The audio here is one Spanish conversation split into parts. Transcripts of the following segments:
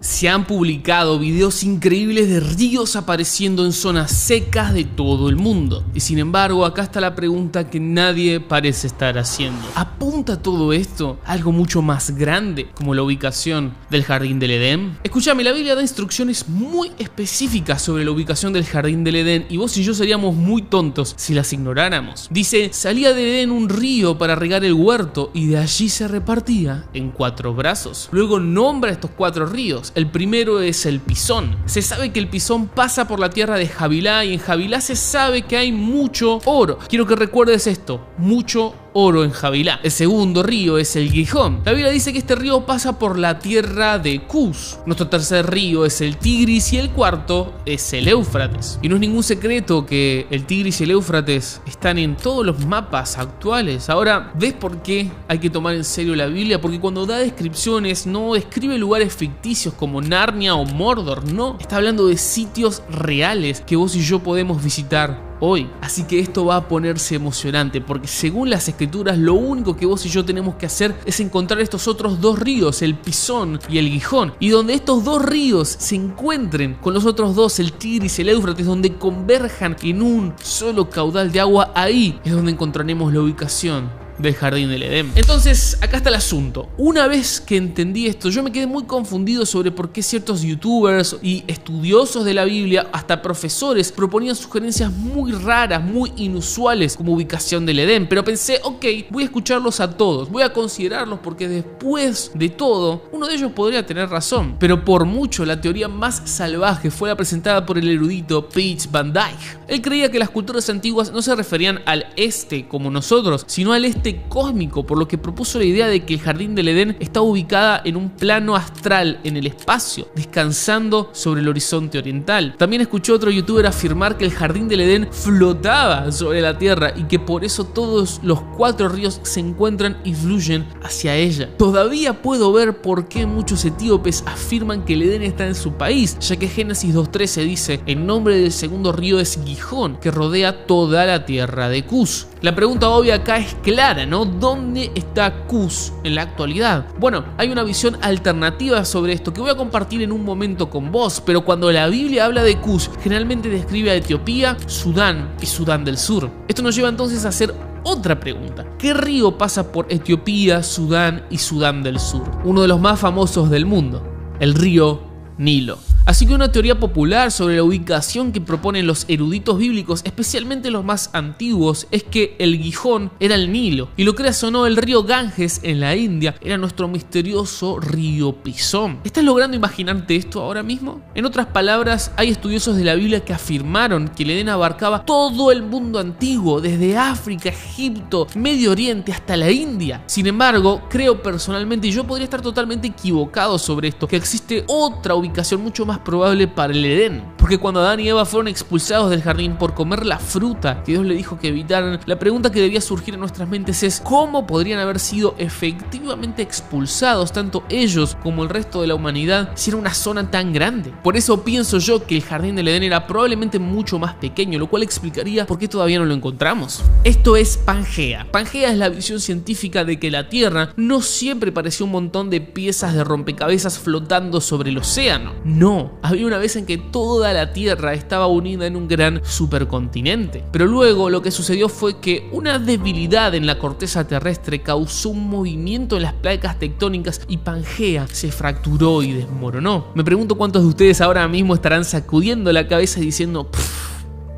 Se han publicado videos increíbles de ríos apareciendo en zonas secas de todo el mundo. Y sin embargo, acá está la pregunta que nadie parece estar haciendo. ¿Apunta todo esto a algo mucho más grande, como la ubicación del Jardín del Edén? Escúchame, la Biblia da instrucciones muy específicas sobre la ubicación del Jardín del Edén y vos y yo seríamos muy tontos si las ignoráramos. Dice, salía del Edén un río para regar el huerto y de allí se repartía en 4 brazos. Luego nombra estos 4 ríos. El primero es el Pisón. Se sabe que el Pisón pasa por la tierra de Havilá y en Havilá se sabe que hay mucho oro. Quiero que recuerdes esto, mucho oro en Havilá. El segundo río es el Gihón. La Biblia dice que este río pasa por la tierra de Cus. Nuestro tercer río es el Tigris y el cuarto es el Éufrates. Y no es ningún secreto que el Tigris y el Éufrates están en todos los mapas actuales. Ahora, ¿ves por qué hay que tomar en serio la Biblia? Porque cuando da descripciones no describe lugares ficticios como Narnia o Mordor, no. Está hablando de sitios reales que vos y yo podemos visitar hoy. Así que esto va a ponerse emocionante porque según las escrituras lo único que vos y yo tenemos que hacer es encontrar estos otros 2 ríos, el Pisón y el Gihón, y donde estos 2 ríos se encuentren con los otros 2, el Tigris y el Éufrates, donde converjan en un solo caudal de agua, ahí es donde encontraremos la ubicación del Jardín del Edén. Entonces, acá está el asunto. Una vez que entendí esto, yo me quedé muy confundido sobre por qué ciertos youtubers y estudiosos de la Biblia, hasta profesores, proponían sugerencias muy raras, muy inusuales como ubicación del Edén. Pero pensé, ok, voy a escucharlos a todos, voy a considerarlos porque después de todo, uno de ellos podría tener razón. Pero por mucho, la teoría más salvaje fue la presentada por el erudito Peter Van Dyke. Él creía que las culturas antiguas no se referían al este como nosotros, sino al este cósmico, por lo que propuso la idea de que el Jardín del Edén está ubicada en un plano astral en el espacio, descansando sobre el horizonte oriental. También escuché a otro youtuber afirmar que el Jardín del Edén flotaba sobre la tierra y que por eso todos los 4 ríos se encuentran y fluyen hacia ella. Todavía puedo ver por qué muchos etíopes afirman que el Edén está en su país, ya que Génesis 2:13 dice, el nombre del segundo río es Gihón, que rodea toda la tierra de Cus. La pregunta obvia acá es clara, ¿no? ¿Dónde está Cus en la actualidad? Bueno, hay una visión alternativa sobre esto que voy a compartir en un momento con vos, pero cuando la Biblia habla de Cus, generalmente describe a Etiopía, Sudán y Sudán del Sur. Esto nos lleva entonces a hacer otra pregunta. ¿Qué río pasa por Etiopía, Sudán y Sudán del Sur? Uno de los más famosos del mundo, el río Nilo. Así que una teoría popular sobre la ubicación que proponen los eruditos bíblicos, especialmente los más antiguos, es que el Gihón era el Nilo. Y lo creas o no, el río Ganges en la India era nuestro misterioso río Pisón. ¿Estás logrando imaginarte esto ahora mismo? En otras palabras, hay estudiosos de la Biblia que afirmaron que el Edén abarcaba todo el mundo antiguo, desde África, Egipto, Medio Oriente hasta la India. Sin embargo, creo personalmente, y yo podría estar totalmente equivocado sobre esto, que existe otra ubicación mucho más probable para el Edén, porque cuando Adán y Eva fueron expulsados del jardín por comer la fruta que Dios le dijo que evitaran, la pregunta que debía surgir en nuestras mentes es ¿cómo podrían haber sido efectivamente expulsados tanto ellos como el resto de la humanidad si era una zona tan grande? Por eso pienso yo que el Jardín del Edén era probablemente mucho más pequeño, lo cual explicaría por qué todavía no lo encontramos. Esto es Pangea. Pangea es la visión científica de que la Tierra no siempre parecía un montón de piezas de rompecabezas flotando sobre el océano. No, había una vez en que toda la Tierra estaba unida en un gran supercontinente. Pero luego lo que sucedió fue que una debilidad en la corteza terrestre causó un movimiento en las placas tectónicas y Pangea se fracturó y desmoronó. Me pregunto cuántos de ustedes ahora mismo estarán sacudiendo la cabeza y diciendo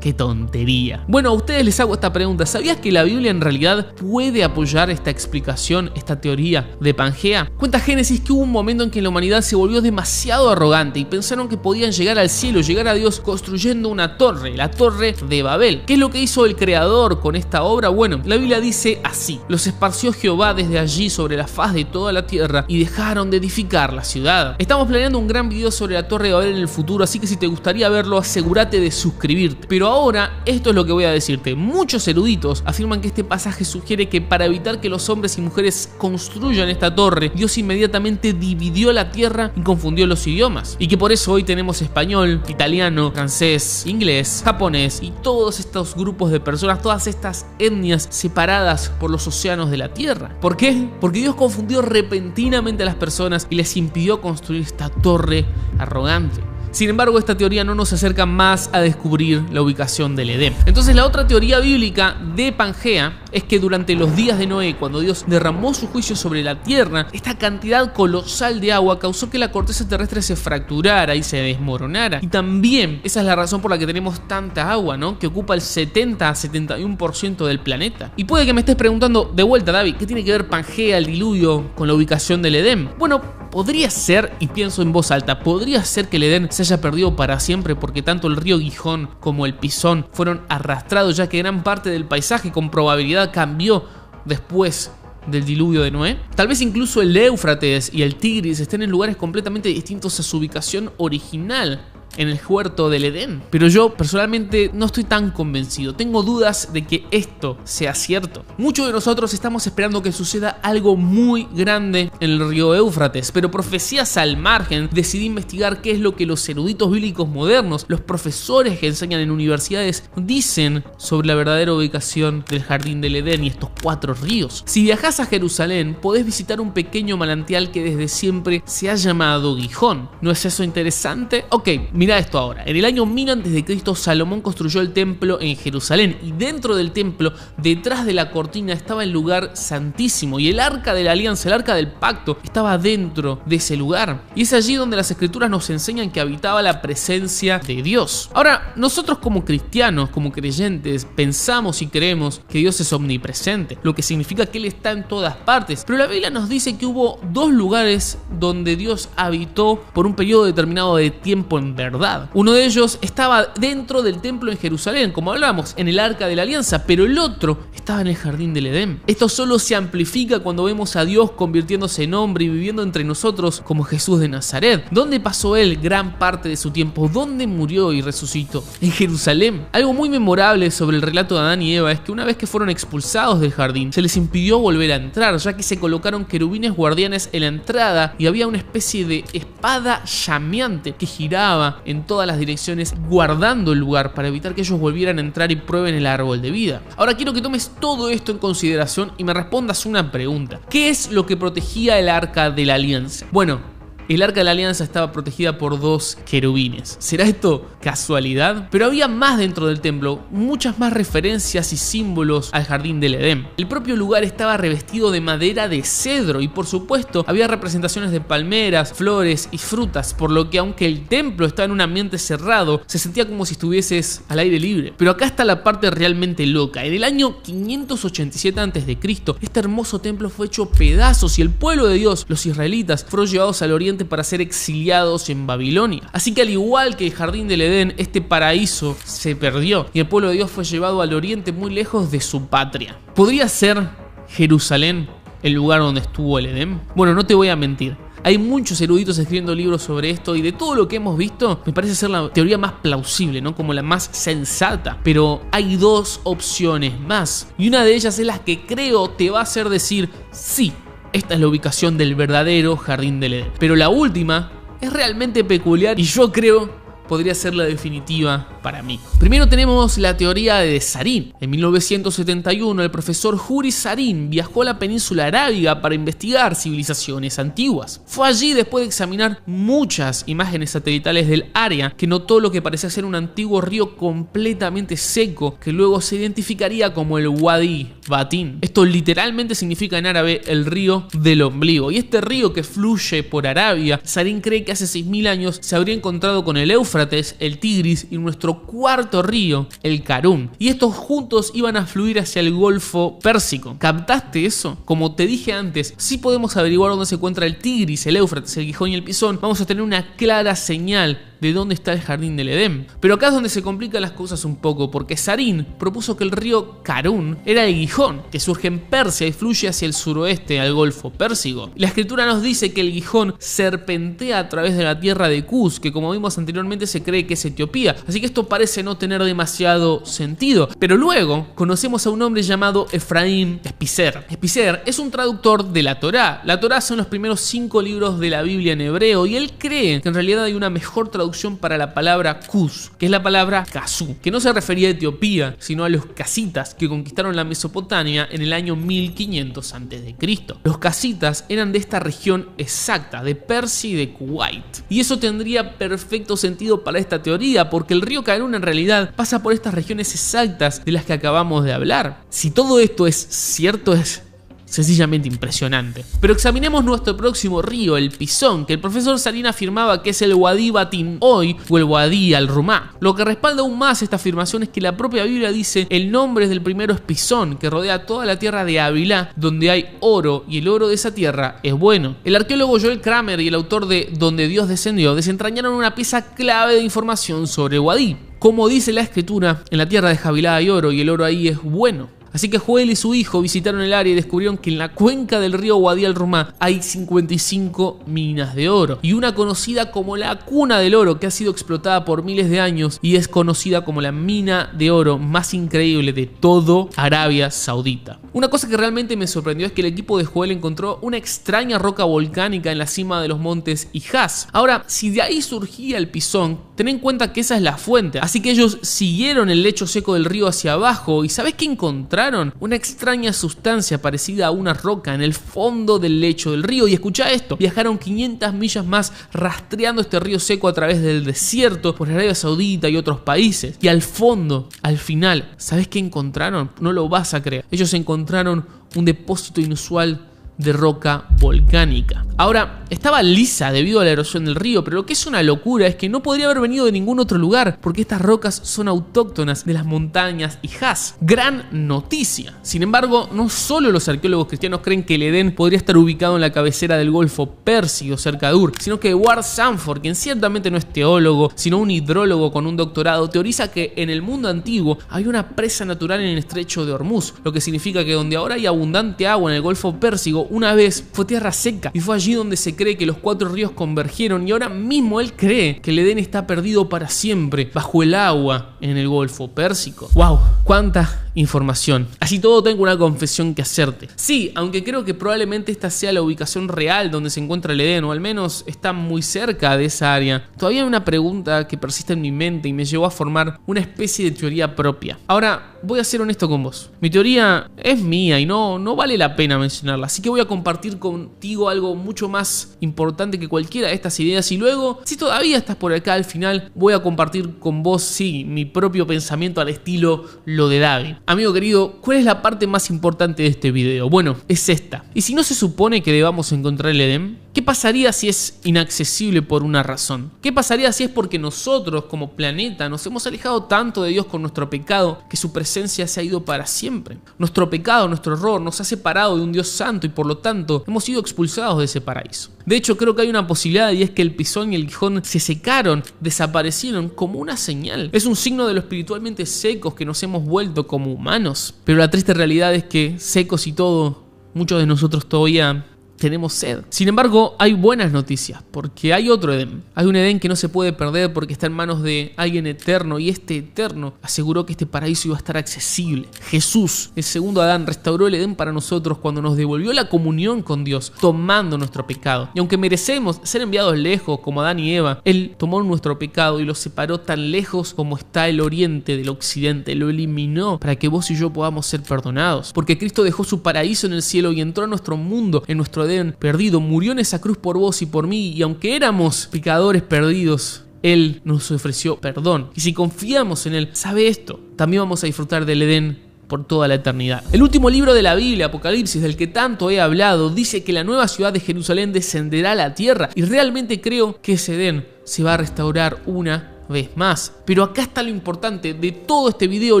¡qué tontería! Bueno, a ustedes les hago esta pregunta. ¿Sabías que la Biblia en realidad puede apoyar esta explicación, esta teoría de Pangea? Cuenta Génesis que hubo un momento en que la humanidad se volvió demasiado arrogante y pensaron que podían llegar al cielo, llegar a Dios construyendo una torre, la Torre de Babel. ¿Qué es lo que hizo el Creador con esta obra? Bueno, la Biblia dice así: los esparció Jehová desde allí sobre la faz de toda la tierra y dejaron de edificar la ciudad. Estamos planeando un gran video sobre la Torre de Babel en el futuro, así que si te gustaría verlo, asegúrate de suscribirte. Pero ahora, esto es lo que voy a decirte. Muchos eruditos afirman que este pasaje sugiere que para evitar que los hombres y mujeres construyan esta torre, Dios inmediatamente dividió la tierra y confundió los idiomas. Y que por eso hoy tenemos español, italiano, francés, inglés, japonés y todos estos grupos de personas, todas estas etnias separadas por los océanos de la tierra. ¿Por qué? Porque Dios confundió repentinamente a las personas y les impidió construir esta torre arrogante. Sin embargo, esta teoría no nos acerca más a descubrir la ubicación del Edén. Entonces, la otra teoría bíblica de Pangea es que durante los días de Noé, cuando Dios derramó su juicio sobre la tierra, esta cantidad colosal de agua causó que la corteza terrestre se fracturara y se desmoronara. Y también esa es la razón por la que tenemos tanta agua, ¿no? Que ocupa el 70-71% del planeta. Y puede que me estés preguntando de vuelta, David, ¿qué tiene que ver Pangea, el diluvio, con la ubicación del Edén? Bueno, podría ser, y pienso en voz alta, podría ser que el Edén se haya perdido para siempre porque tanto el río Gihón como el Pisón fueron arrastrados, ya que gran parte del paisaje con probabilidad cambió después del diluvio de Noé. Tal vez incluso el Éufrates y el Tigris estén en lugares completamente distintos a su ubicación original en el huerto del Edén. Pero yo personalmente no estoy tan convencido. Tengo dudas de que esto sea cierto. Muchos de nosotros estamos esperando que suceda algo muy grande en el río Éufrates, pero profecías al margen, decidí investigar qué es lo que los eruditos bíblicos modernos, los profesores que enseñan en universidades, dicen sobre la verdadera ubicación del jardín del Edén y estos 4 ríos. Si viajas a Jerusalén, podés visitar un pequeño manantial que desde siempre se ha llamado Gihón. ¿No es eso interesante? Ok, mira esto ahora. En el año 1000 a.C., Salomón construyó el templo en Jerusalén y dentro del templo, detrás de la cortina, estaba el lugar santísimo y el arca de la alianza, el arca del pacto, estaba dentro de ese lugar. Y es allí donde las escrituras nos enseñan que habitaba la presencia de Dios. Ahora, nosotros como cristianos, como creyentes, pensamos y creemos que Dios es omnipresente, lo que significa que Él está en todas partes. Pero la Biblia nos dice que hubo 2 lugares donde Dios habitó por un periodo determinado de tiempo en verdad. Uno de ellos estaba dentro del templo en Jerusalén, como hablamos, en el arca de la alianza, pero el otro estaba en el jardín del Edén. Esto solo se amplifica cuando vemos a Dios convirtiéndose en hombre y viviendo entre nosotros como Jesús de Nazaret. ¿Dónde pasó Él gran parte de su tiempo? ¿Dónde murió y resucitó? En Jerusalén. Algo muy memorable sobre el relato de Adán y Eva es que una vez que fueron expulsados del jardín, se les impidió volver a entrar, ya que se colocaron querubines guardianes en la entrada y había una especie de espada llameante que giraba en todas las direcciones guardando el lugar para evitar que ellos volvieran a entrar y prueben el árbol de vida. Ahora quiero que tomes todo esto en consideración y me respondas una pregunta. ¿Qué es lo que protegía el arca de la alianza? Bueno, el arca de la alianza estaba protegida por 2 querubines. ¿Será esto casualidad? Pero había más dentro del templo, muchas más referencias y símbolos al jardín del Edén. El propio lugar estaba revestido de madera de cedro y por supuesto había representaciones de palmeras, flores y frutas, por lo que aunque el templo estaba en un ambiente cerrado, se sentía como si estuvieses al aire libre. Pero acá está la parte realmente loca. En el año 587 a.C., este hermoso templo fue hecho pedazos y el pueblo de Dios, los israelitas, fueron llevados al oriente para ser exiliados en Babilonia. Así que al igual que el jardín del Edén, este paraíso se perdió y el pueblo de Dios fue llevado al oriente muy lejos de su patria. ¿Podría ser Jerusalén el lugar donde estuvo el Edén? Bueno, no te voy a mentir. Hay muchos eruditos escribiendo libros sobre esto y de todo lo que hemos visto me parece ser la teoría más plausible, ¿no? Como la más sensata. Pero hay 2 opciones más y una de ellas es la que creo te va a hacer decir sí. Esta es la ubicación del verdadero jardín del Edén. Pero la última es realmente peculiar y yo creo podría ser la definitiva para mí. Primero tenemos la teoría de Sarín. En 1971 el profesor Juri Sarín viajó a la península arábiga para investigar civilizaciones antiguas. Fue allí, después de examinar muchas imágenes satelitales del área, que notó lo que parecía ser un antiguo río completamente seco que luego se identificaría como el Wadi Batin. Esto literalmente significa en árabe el río del ombligo. Y este río que fluye por Arabia, Sarín cree que hace 6000 años se habría encontrado con el Éufrates, el Tigris y nuestro cuarto río, el Karun. Y estos juntos iban a fluir hacia el Golfo Pérsico. ¿Captaste eso? Como te dije antes, si podemos averiguar dónde se encuentra el Tigris, el Éufrates, el Gihón y el Pisón, vamos a tener una clara señal de dónde está el jardín del Edén. Pero acá es donde se complican las cosas un poco, porque Sarín propuso que el río Karún era el Gijón, que surge en Persia y fluye hacia el suroeste al Golfo Pérsico. La escritura nos dice que el Gijón serpentea a través de la tierra de Kuz, que como vimos anteriormente se cree que es Etiopía, así que esto parece no tener demasiado sentido. Pero luego conocemos a un hombre llamado Efraín Espicer. Espicer es un traductor de la Torá. La Torá son los primeros 5 libros de la Biblia en hebreo y él cree que en realidad hay una mejor traducción para la palabra Kuz, que es la palabra Kasú, que no se refería a Etiopía, sino a los casitas que conquistaron la Mesopotamia en el año 1500 a.C. Los casitas eran de esta región exacta, de Persia y de Kuwait. Y eso tendría perfecto sentido para esta teoría, porque el río Karún en realidad pasa por estas regiones exactas de las que acabamos de hablar. Si todo esto es cierto, es sencillamente impresionante. Pero examinemos nuestro próximo río, el Pisón, que el profesor Sarín afirmaba que es el Wadi Batin hoy o el Wadi al-Rumá. Lo que respalda aún más esta afirmación es que la propia Biblia dice el nombre del primero es Pisón, que rodea toda la tierra de Havilá, donde hay oro, y el oro de esa tierra es bueno. El arqueólogo Joel Kramer y el autor de Donde Dios descendió desentrañaron una pieza clave de información sobre Wadi. Como dice la escritura, en la tierra de Havilá hay oro y el oro ahí es bueno. Así que Joel y su hijo visitaron el área y descubrieron que en la cuenca del río Wadi al-Rumá hay 55 minas de oro y una conocida como la cuna del oro, que ha sido explotada por miles de años y es conocida como la mina de oro más increíble de todo Arabia Saudita. Una cosa que realmente me sorprendió es que el equipo de Joel encontró una extraña roca volcánica en la cima de los montes Hijaz. Ahora, si de ahí surgía el Pisón, ten en cuenta que esa es la fuente, así que ellos siguieron el lecho seco del río hacia abajo y ¿sabes qué encontraron? Una extraña sustancia parecida a una roca en el fondo del lecho del río. Y escucha esto, viajaron 500 millas más rastreando este río seco a través del desierto por Arabia Saudita y otros países. Y al fondo, al final, ¿sabes qué encontraron? No lo vas a creer. Ellos encontraron un depósito inusual de roca volcánica. Ahora, estaba lisa debido a la erosión del río, pero lo que es una locura es que no podría haber venido de ningún otro lugar, porque estas rocas son autóctonas de las montañas Hijaz. Gran noticia. Sin embargo, no solo los arqueólogos cristianos creen que el Edén podría estar ubicado en la cabecera del Golfo Pérsico, cerca de Ur, sino que Ward Sanford, quien ciertamente no es teólogo, sino un hidrólogo con un doctorado, teoriza que en el mundo antiguo hay una presa natural en el estrecho de Hormuz, lo que significa que donde ahora hay abundante agua en el Golfo Pérsico, una vez fue tierra seca y fue allí donde se cree que los 4 ríos convergieron y ahora mismo él cree que el Edén está perdido para siempre bajo el agua en el Golfo Pérsico. ¡Wow! ¡Cuánta información! Así todo tengo una confesión que hacerte. Sí, aunque creo que probablemente esta sea la ubicación real donde se encuentra el Edén, o al menos está muy cerca de esa área, todavía hay una pregunta que persiste en mi mente y me llevó a formar una especie de teoría propia. Ahora, voy a ser honesto con vos. Mi teoría es mía y no vale la pena mencionarla, así que voy a compartir contigo algo mucho más importante que cualquiera de estas ideas y luego, si todavía estás por acá al final, voy a compartir con vos, sí, mi propio pensamiento al estilo lo de David. Amigo querido, ¿cuál es la parte más importante de este video? Bueno, es esta. ¿Y si no se supone que debamos encontrar el Edén? ¿Qué pasaría si es inaccesible por una razón? ¿Qué pasaría si es porque nosotros como planeta nos hemos alejado tanto de Dios con nuestro pecado que su presencia se ha ido para siempre? Nuestro pecado, nuestro error nos ha separado de un Dios santo y por lo tanto hemos sido expulsados de ese paraíso. De hecho, creo que hay una posibilidad y es que el Pisón y el Gijón se secaron, desaparecieron como una señal. Es un signo de lo espiritualmente secos que nos hemos vuelto como humanos. Pero la triste realidad es que secos y todo, muchos de nosotros todavía tenemos sed. Sin embargo, hay buenas noticias, porque hay otro Edén. Hay un Edén que no se puede perder porque está en manos de alguien eterno, y este eterno aseguró que este paraíso iba a estar accesible. Jesús, el segundo Adán, restauró el Edén para nosotros cuando nos devolvió la comunión con Dios, tomando nuestro pecado. Y aunque merecemos ser enviados lejos como Adán y Eva, Él tomó nuestro pecado y lo separó tan lejos como está el oriente del occidente. Lo eliminó para que vos y yo podamos ser perdonados. Porque Cristo dejó su paraíso en el cielo y entró a nuestro mundo, en nuestro Edén perdido, murió en esa cruz por vos y por mí, y aunque éramos pecadores perdidos, Él nos ofreció perdón. Y si confiamos en Él, sabe esto, también vamos a disfrutar del Edén por toda la eternidad. El último libro de la Biblia, Apocalipsis, del que tanto he hablado, dice que la nueva ciudad de Jerusalén descenderá a la tierra, y realmente creo que ese Edén se va a restaurar una vez más. Pero acá está lo importante de todo este video,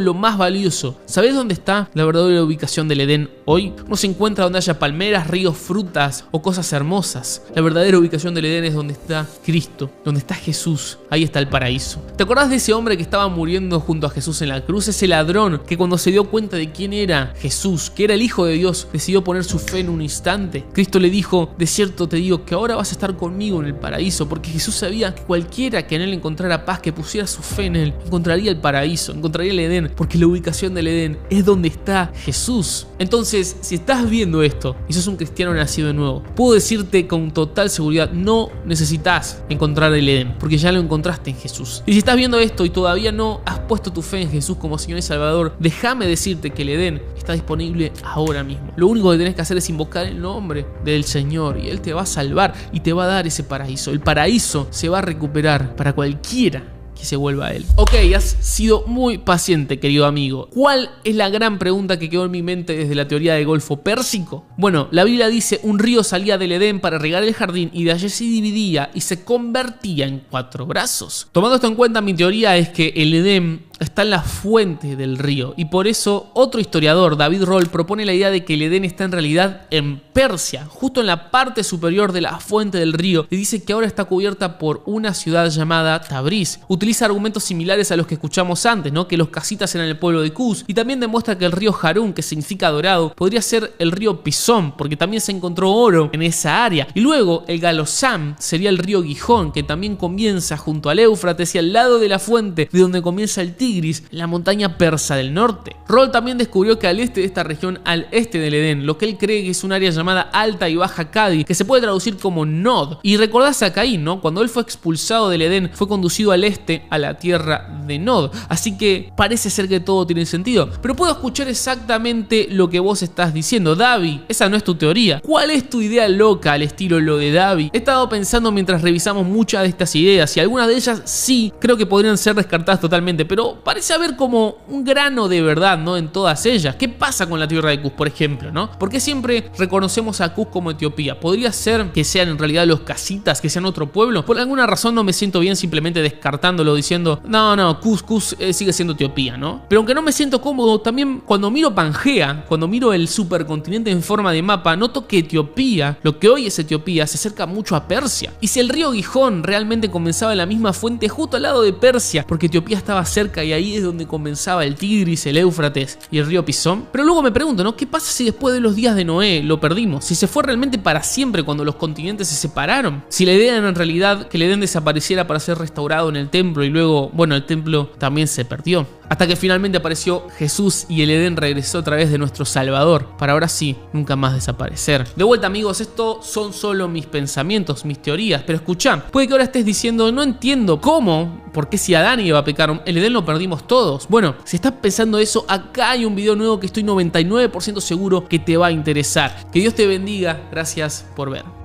lo más valioso. ¿Sabés dónde está la verdadera ubicación del Edén hoy? No se encuentra donde haya palmeras, ríos, frutas o cosas hermosas. La verdadera ubicación del Edén es donde está Cristo, donde está Jesús. Ahí está el paraíso. ¿Te acordás de ese hombre que estaba muriendo junto a Jesús en la cruz? Ese ladrón que cuando se dio cuenta de quién era Jesús, que era el Hijo de Dios, decidió poner su fe en un instante. Cristo le dijo: de cierto te digo que ahora vas a estar conmigo en el paraíso, porque Jesús sabía que cualquiera que en él encontrara paz, que pusiera su fe en él, encontraría el paraíso, encontraría el Edén, porque la ubicación del Edén es donde está Jesús. Entonces, si estás viendo esto y sos un cristiano nacido de nuevo, puedo decirte con total seguridad, no necesitas encontrar el Edén, porque ya lo encontraste en Jesús. Y si estás viendo esto y todavía no has puesto tu fe en Jesús como Señor y Salvador, déjame decirte que el Edén está disponible ahora mismo. Lo único que tenés que hacer es invocar el nombre del Señor y Él te va a salvar y te va a dar ese paraíso. El paraíso se va a recuperar para cualquiera que se vuelva a él. Ok, has sido muy paciente, querido amigo. ¿Cuál es la gran pregunta que quedó en mi mente desde la teoría del Golfo Pérsico? Bueno, la Biblia dice: un río salía del Edén para regar el jardín y de allí se dividía y se convertía en 4 brazos. Tomando esto en cuenta, mi teoría es que el Edén está en la fuente del río, y por eso otro historiador, David Roll, propone la idea de que el Edén está en realidad en Persia, justo en la parte superior de la fuente del río, y dice que ahora está cubierta por una ciudad llamada Tabriz. Utiliza argumentos similares a los que escuchamos antes, ¿no? Que los casitas eran el pueblo de Cus, y también demuestra que el río Harún, que significa dorado, podría ser el río Pisón, porque también se encontró oro en esa área. Y luego el Galosam sería el río Gijón, que también comienza junto al Éufrates y al lado de la fuente de donde comienza el Tigris, la montaña persa del norte. Roll también descubrió que al este de esta región, al este del Edén, lo que él cree que es un área llamada Alta y Baja Cadi, que se puede traducir como Nod. Y recordás a Caín, ¿no? Cuando él fue expulsado del Edén, fue conducido al este, a la tierra de Nod. Así que parece ser que todo tiene sentido. Pero puedo escuchar exactamente lo que vos estás diciendo. Davi, esa no es tu teoría. ¿Cuál es tu idea loca al estilo lo de Davi? He estado pensando mientras revisamos muchas de estas ideas, y algunas de ellas sí creo que podrían ser descartadas totalmente, pero parece haber como un grano de verdad, ¿no? En todas ellas. ¿Qué pasa con la tierra de Cus, por ejemplo, ¿no? ¿Por qué siempre reconocemos a Cus como Etiopía? ¿Podría ser que sean en realidad los casitas, que sean otro pueblo? Por alguna razón no me siento bien simplemente descartándolo, diciendo no, Cus sigue siendo Etiopía, ¿no? Pero aunque no me siento cómodo, también cuando miro Pangea, cuando miro el supercontinente en forma de mapa, noto que Etiopía, lo que hoy es Etiopía, se acerca mucho a Persia. Y si el río Gijón realmente comenzaba en la misma fuente justo al lado de Persia, porque Etiopía estaba cerca y ahí es donde comenzaba el Tigris, el Éufrates y el río Pisón. Pero luego me pregunto, ¿no? ¿Qué pasa si después de los días de Noé lo perdimos? Si se fue realmente para siempre cuando los continentes se separaron. Si la idea era en realidad que el Edén desapareciera para ser restaurado en el templo y luego, bueno, el templo también se perdió. Hasta que finalmente apareció Jesús y el Edén regresó a través de nuestro Salvador, para ahora sí, nunca más desaparecer. De vuelta, amigos, esto son solo mis pensamientos, mis teorías, pero escuchá, puede que ahora estés diciendo: no entiendo cómo, por qué si Adán iba a pecar, el Edén lo perdimos todos. Bueno, si estás pensando eso, acá hay un video nuevo que estoy 99% seguro que te va a interesar. Que Dios te bendiga, gracias por ver.